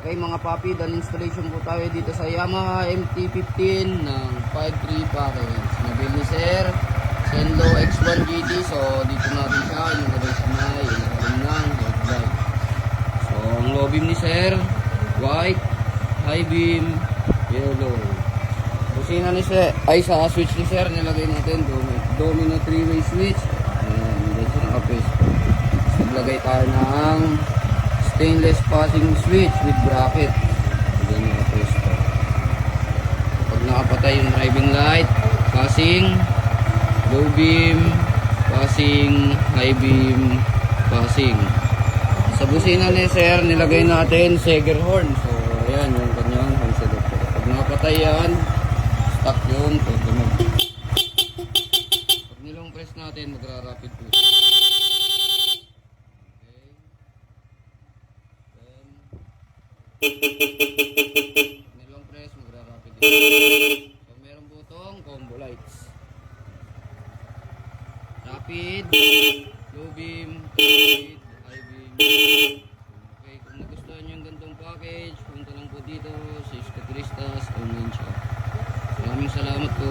Okay mga papi, done installation po tayo dito sa Yamaha MT-15 ng 5.3 package. Nabil ni Sir Senlo X1 GT. So dito natin siya inilagay sa may ilalim ng headlight. So ang low beam ni Sir, white, high beam, yellow. Busina ni Sir, ay sa switch ni Sir nilagay natin domino 3-way switch. Ayan, hindi siya naka-press. So naglagay tayo ng stainless passing switch with bracket. Ganyan na press ko. Pag nakapatay yung driving light, passing, low beam, passing, high beam, passing. Sa busina ni Sir, nilagay natin Seger horn. So, ayan yung kanyang horn selector. Pag nakapatay yan, stop yun. Pag nilong press natin, magra-rapid po. Nilong press, magra-rapid yun. So, merong butong combo lights. Rapid, low beam, rapid, high beam. Okay, kung nagustuhan nyo yung gantong package, punta lang po dito sa Escotristas o Main Shop. Maraming salamat po.